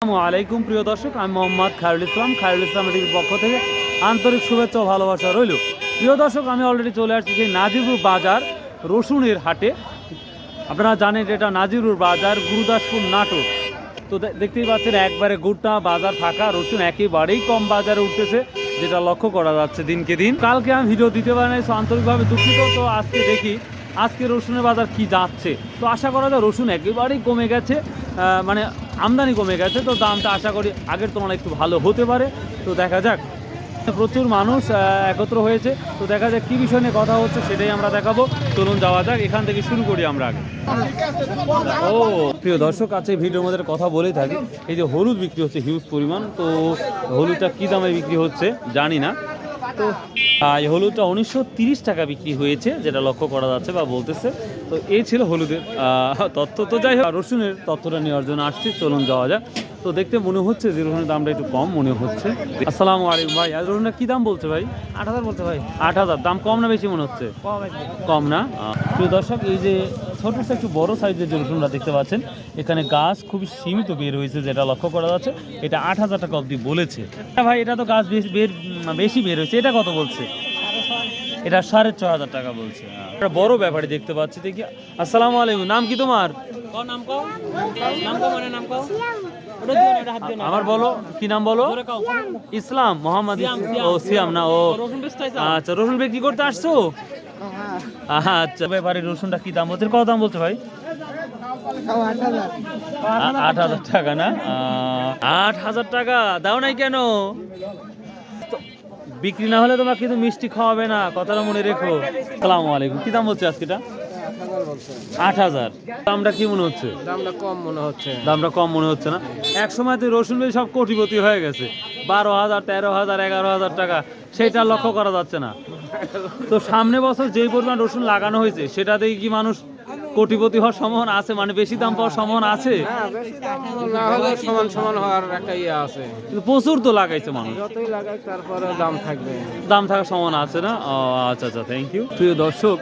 আসসালামু আলাইকুম প্রিয় দর্শক, আমি মোহাম্মদ খায়রুল ইসলাম টিভির পক্ষ থেকে আন্তরিক শুভেচ্ছা ও ভালোবাসা রইল। প্রিয় দর্শক, আমি অলরেডি চলে আসছি সেই নাজিরপুর বাজার রসুনের হাটে। আপনারা জানেন এটা নাজিরপুর বাজার, গুরুদাসপুর, নাটোর। তো দেখতেই পাচ্ছেন একবারে গোটা বাজার ফাঁকা, রসুন একেবারেই কম বাজারে উঠতেছে, যেটা লক্ষ্য করা যাচ্ছে দিনকে দিন। কালকে আমি ভিডিও দিতে পারি নাই, আন্তরিকভাবে দুঃখিত। তো আজকে দেখি আজকে রসুনের বাজার কি যাচ্ছে। তো আশা করা যায় রসুন একেবারেই কমে গেছে, মানে আমদানি কমে গেছে। তো দামটা আশা করি আগের তুলনায় একটু ভালো হতে পারে। তো দেখা যাক, প্রচুর মানুষ একত্র হয়েছে। তো দেখা যাক কী বিষয় নিয়ে কথা হচ্ছে, সেটাই আমরা দেখাবো। চলুন যাওয়া যাক, এখান থেকে শুরু করি আমরা আগে। ও প্রিয় দর্শক, আছে ভিডিওর মধ্যে কথা বলেই থাকি। এই যে হলুদ বিক্রি হচ্ছে হিউজ পরিমাণ। তো হলুদটা কী দামে বিক্রি হচ্ছে জানি না। তো এই হলুদটা 1930 টাকা বিক্রি হয়েছে, যেটা লক্ষ্য করা যাচ্ছে বা বলতেছে। তো এই ছিল হলুদের তথ্য। তো যাই হোক, রসুনের তথ্যটা নেওয়ার জন্য আসছি, চলুন যাওয়া যাক। তো দেখতে মনে হচ্ছে যে রসুনের দামটা একটু কম মনে হচ্ছে। আসসালামু আলাইকুম ভাই, আর রসুনটা কী দাম বলছে ভাই? 8000 বলতে ভাই। 8000 দাম কম না বেশি মনে হচ্ছে? কম না। প্রিয় দর্শক, এই যে ছোট একটু বড় সাইজের যে রসুনটা দেখতে পাচ্ছেন, এখানে গাছ খুবই সীমিত বের হয়েছে, যেটা লক্ষ্য করা যাচ্ছে। এটা 8000 টাকা অবধি বলেছে ভাই। এটা তো গাছ বেশি বের হয়েছে। এটা কত বলছে? এটা 6500 টাকা বলছে। একটা বড় ব্যাপারে দেখতে পাচ্ছি, দেখি। আসসালামু আলাইকুম, নাম কি তোমার? আমার বলো, কি নাম বলো? ইসলাম, মোহাম্মদ ও সিয়াম না? ও আচ্ছা, রসুন বিক্রি করতে আসছো? আচ্ছা, ব্যাপারে রসুনটা কি দাম বলছে? কত দাম বলছে ভাই? 8000 টাকা না? 8000 টাকা দাও নাই কেন? বিক্রি না হলে তোমার কিন্তু মিষ্টি খাওয়াবে না, কথাটা মনে রেখো। আসসালামু আলাইকুম, কি দাম বলছে আজকেটা? 8000। দামটা কি মনে হচ্ছে? দামটা কম মনে হচ্ছে। দামটা কম মনে হচ্ছে না? এক সময় তো রসুন বেশি সব কোটিপতি হয়ে গেছে, 12,000, 13,000, 11,000 টাকা, সেটা লক্ষ্য করা যাচ্ছে না। তো সামনে বছর যেই পরিমাণ রসুন লাগানো হয়েছে, সেটাতেই কি মানুষ কোটিপতি হওয়ার সম্ভাবনা আছে? মানে বেশি দাম পাওয়ার সম্ভাবনা আছে? না হলে সমান সমান হওয়ার একটা ইয়ে আছে। কিন্তু প্রচুর তো লাগাইছে মানুষ, যতই লাগাই তারপরে দাম থাকবে। দাম থাকার সম্ভাবনা আছে না? ও আচ্ছা আচ্ছা, থ্যাংক ইউ। প্রিয় দর্শক,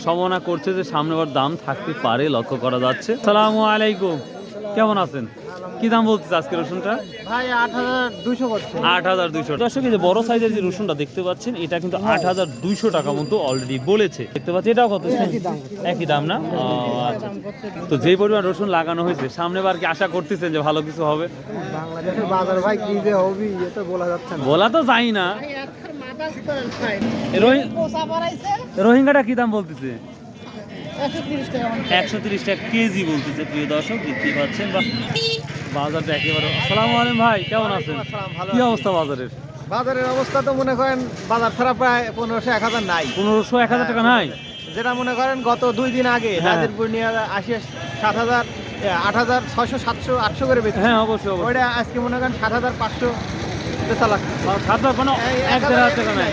সম্ভাবনা করছে যে সামনে আবার দাম থাকতে পারে, লক্ষ্য করা যাচ্ছে। আসসালামু আলাইকুম, কেমন আছেন? কি দাম বলতেছে আজকে রসুনটা? ভাই 8200 করছে। 8200। দর্শক, এই যে বড় সাইজের যে রসুনটা দেখতে পাচ্ছেন, এটা কিন্তু 8200 টাকা মতো অলরেডি বলেছে। দেখতে পাচ্ছি এটাও কত? একই দাম না? আচ্ছা। তো যেই পরিমাণ রসুন লাগানো হয়েছে, সামনে বার কি আশা করতেছেন যে ভালো কিছু হবে? বাংলাদেশের বাজার ভাই কি যে হবে এটা বলা যাচ্ছে না। বলা তো যায় না। রোহিঙ্গাটা কি দাম বলতেছে? 130 টাকা কেজি বলতেছে। প্রিয় দর্শক, দেখতেই পাচ্ছেন বাজারটা একেবারে। আসসালামু আলাইকুম ভাই, কেমন আছেন? কি অবস্থা বাজারের? বাজারের অবস্থা তো মনে করেন বাজার ছাড়া প্রায় 1500-1000 নাই। 1500-1000 টাকা নাই? যেটা মনে করেন গত 2 দিন আগে নাজিরপুর নিয়ে 80-7000, 8000, 600, 700, 800 করে বেশি। হ্যাঁ, অবশ্যই অবশ্যই। ওইটা আজকে মনে করেন 7500 বেচা লাগছে। 700 কোনো 1-1.5 টাকা নাই?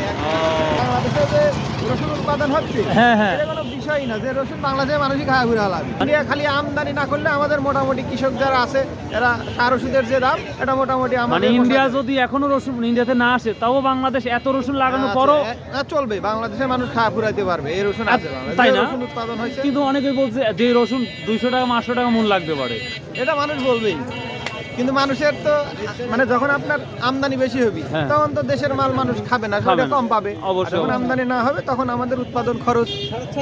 বাংলাদেশে যে রসুন উৎপাদন হচ্ছে, হ্যাঁ হ্যাঁ, এটা কোনো বিষয়ই না যে রসুন বাংলাদেশের মানুষই খাওয়া ঘুরে লাগবে। ইন্ডিয়া খালি আমদানি না করলে আমাদের মোটামুটি কৃষক যারা আছে, এরা সার ওষুধের যে দাম, এটা মোটামুটি মানে আমাদের ইন্ডিয়া যদি এখনো রসুন ইন্ডিয়াতে না আসে, তাও বাংলাদেশ এত রসুন লাগানোর পরও চলবে, বাংলাদেশের মানুষ খাওয়া ঘুরাইতে পারবে। এই রসুন আছে, তাই না? রসুন উৎপাদন হয়েছে। কিন্তু অনেকে বলছে যে রসুন 200 টাকা 500 টাকা মূল লাগতে পারে। এটা মানুষ বলবেই, কিন্তু মানুষের তো মানে যখন আপনার আমদানি বেশি হবে, তখন তো দেশের মাল মানুষ খাবে না, সেটা কম পাবে। অবশ্যই। যখন আমদানি না হবে, তখন আমাদের উৎপাদন খরচ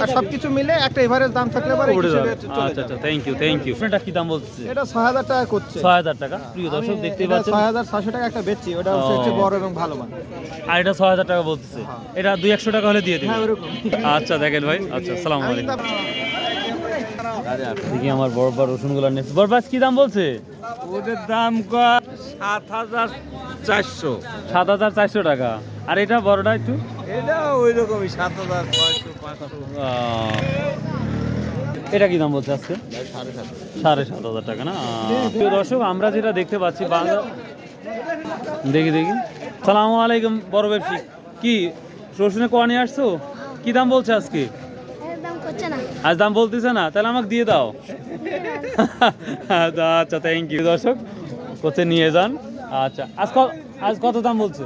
আর সবকিছু মিলে একটা এভারেজ দাম থাকলে পরে আচ্ছা আচ্ছা, থ্যাংক ইউ থ্যাংক ইউ। এটা কি দাম বলছে? এটা 6000 টাকা করছে। 6000 টাকা। প্রিয় দর্শক, দেখতেই পাচ্ছেন 6600 টাকা একটা বেচছি, ওটা হচ্ছে বড় এবং ভালো মান। আর এটা 6000 টাকা বলতেছে। এটা 200-100 টাকা হলে দিয়ে দিবেন? হ্যাঁ, ওরকম। আচ্ছা, দেখেন ভাই। আচ্ছা, আসসালামু আলাইকুম। দেখি আমার বড় বড় রসুনগুলো নিচ্ছে। বরবাস কি দাম বলছে? ওদের দাম 7400। 7400 টাকা। আর এটা বড়টা একটু? এটা ওই রকমই 7600-500। এটা কি দাম বলছে আজকে? 7500 টাকা না? প্রিয় দর্শক, আমরা যেটা দেখতে পাচ্ছি বাজার, দেখি দেখি। সালামু আলাইকুম বড় ব্যবসায়ী, কি রসুনে কোয়া নিয়ে আসছো? কি দাম বলছে আজকে? আজ দাম বলতেছে না? তাহলে আমাকে দিয়ে দাও। আচ্ছা, থ্যাংক ইউ। দর্শক, কোথায় নিয়ে যান। আচ্ছা, আজ কত দাম বলছে?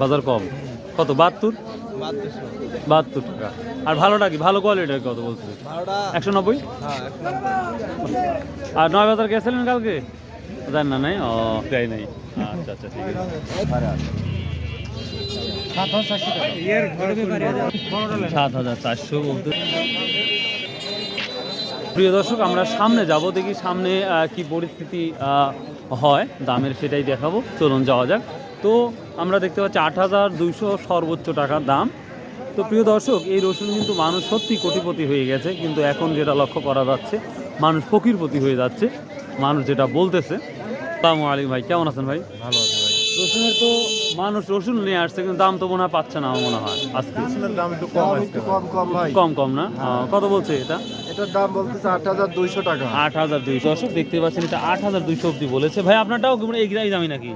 বাজার কম। কত? 72 টাকা। আর ভালোটা কি? ভালো কোয়ালিটির কত বলছে? 190। আর 9 বাজার গেছিলেন কালকে? জান না নাই ও যাই নাই আচ্ছা আচ্ছা ঠিক আছে 7,400 বলতে। প্রিয় দর্শক আমরা সামনে যাব, দেখি সামনে কি পরিস্থিতি হয় দামের, সেটাই দেখাবো। চলুন যাওয়া যাক। তো আমরা দেখতে পাচ্ছি 8,200 সর্বোচ্চ টাকার দাম। তো প্রিয় দর্শক, এই রসুন কিন্তু মানুষ সত্যি কোটিপতি হয়ে গেছে, কিন্তু এখন যেটা লক্ষ্য করা যাচ্ছে মানুষ ফকিরপতি হয়ে যাচ্ছে, মানুষ যেটা বলতেছে। আসসালামু আলাইকুম ভাই, কেমন আছেন ভাই? ভালো আছে ভাই। রসুনের তো মানুষ রসুন নিয়ে আসছে, কিন্তু দাম তো মনে হয় পাচ্ছে না আমার মনে হয় আজকে। রসুনের দাম একটু কম আজকে ভাই। কম ভাই। কম না? কত বলছে এটা? এটার দাম বলতেছে 8,200 টাকা। 8,200। দর্শক দেখতে পাচ্ছেন এটা 8,200 অব্দি বলেছে। ভাই আপনারটাও এই দামি নাকি?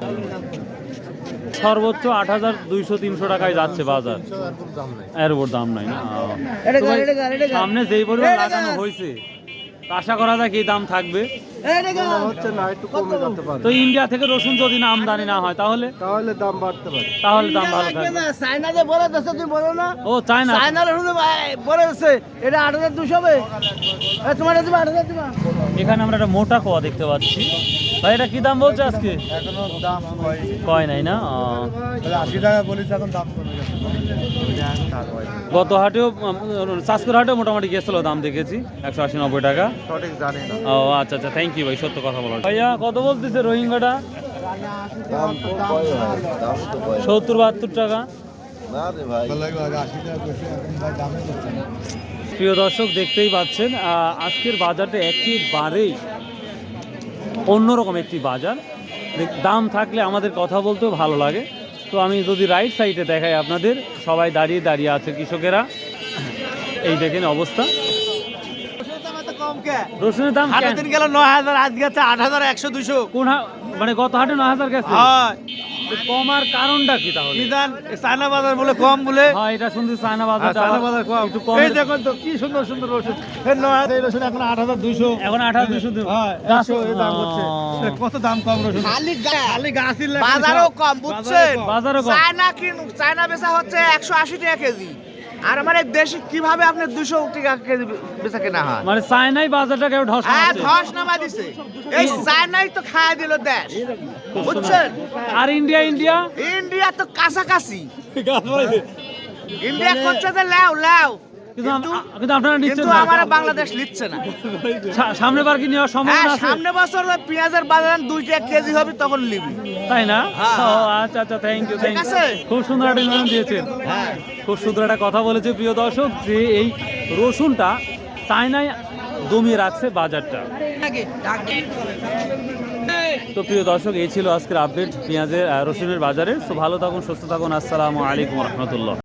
সর্বোচ্চ 8,200-300 টাকায় যাচ্ছে বাজার, এরকম দাম নাই। এর উপর দাম নাই না? তো ভাই, সামনে যেই পরিমাণ লাগানো হয়েছে আশা করা যায় কি এই দাম থাকবে? মনে হচ্ছে না, একটু কমে যেতে পারে। তো ইন্ডিয়া থেকে রসুন যদি না আমদানি না হয় তাহলে তাহলে দাম বাড়তে পারে। তাহলে দাম ভালো থাকবে। চায়না যে বলে দিচ্ছে, তুমি বলো না ও চায়না চায়নার শুধু বলে দিচ্ছে এটা 8,200 হবে। তোমার দিবা 8,000 দিবা। এখানে আমরা একটা মোটা কোয়া দেখতে পাচ্ছি। ভাই এটা কি দাম বলছে আজকে? এখনো দাম কয় নাই না? 80 টাকা বলেছে, এখন দাম কমে গেছে। গত হাটেও চাষকুর হাটেও মোটামুটি গেছিল, দাম দেখেছি 180-90 টাকা। সঠিক জানি না। ও আচ্ছা আচ্ছা, থ্যাংক ইউ ভাই, সত্য কথা বলার। ভাইয়া কত বলতেছে রোহিঙ্গাটা? দাম তো কয় ভাই, দাম তো কয় 70-72 টাকা। না রে ভাই। 80 টাকা বেশি, এখন ভাই দামই করছে না। প্রিয় দর্শক দেখতেই পাচ্ছেন আজকের বাজারটা একেবারেই অন্যরকম একটি বাজার। দাম থাকলে আমাদের কথা বলতেও ভালো লাগে। তো আমি যদি রাইট সাইডে দেখাই আপনাদের, সবাই দাঁড়িয়ে আছে কৃষকেরা। এই দেখেন অবস্থা। রসুনের দাম দিন গেল 9,000, আজ গেছে 8,100-200। কোন মানে গত হাটে 9,000 গেছে? তো কমার কারণটা কি তাহলে? চায়না বাজার বলে কম বলে। হ্যাঁ, এটা শুনছি চায়না বাজার চায়না বাজার কম। একটু কম। এই দেখুন তো কি সুন্দর সুন্দর রসুন। এই 9,000 এই রসুন এখন 8,200। এখন 8,200 হ্যাঁ, 100 এই দাম হচ্ছে। কত দাম কম রসুন। খালি গাছের লাগে। বাজারও কম বুঝছেন, বাজারও কম। চায়না বেচা হচ্ছে 180 টাকা কেজি, আর আমার এই দেশে কিভাবে আপনার 200 টাকা কেজি বেচা কেনা হয়? মানে চায়নাই বাজারটাকে ঢস হ্যাঁ, মারছে। ধস নামা দিছে। এই চায়নাই তো খায় দিল দেশ, বুঝছেন? আর ইন্ডিয়া ইন্ডিয়া তো কাছাকাছি, ইন্ডিয়া করছে যে লাও লাও, কিন্তু আপনারা নিচ্ছেন কিন্তু না। আমার বাংলাদেশ নিচ্ছে না। সামনে বার কি নেওয়ার হ্যাঁ, সম্ভাবনা আছে? সামনে বছর ওই পেঁয়াজের বাজার 2 টাকা কেজি হবে, তখন নিবি। তাই না? হ্যাঁ। ও আচ্ছা আচ্ছা, থ্যাংক ইউ ঠিক আছে। খুব সুন্দর একটা ইনফরমেশন দিয়েছেন। হ্যাঁ, খুব সুন্দর একটা কথা বলেছে প্রিয় দর্শক, যে এই রসুনটা চায়নায় দমিয়ে রাখছে বাজারটা। তো প্রিয় দর্শক, এই ছিল আজকের আপডেট পেঁয়াজের রসুনের বাজারে। তো ভালো থাকুন, সুস্থ থাকুন। আসসালামু আলাইকুম রহমতুল্লাহ।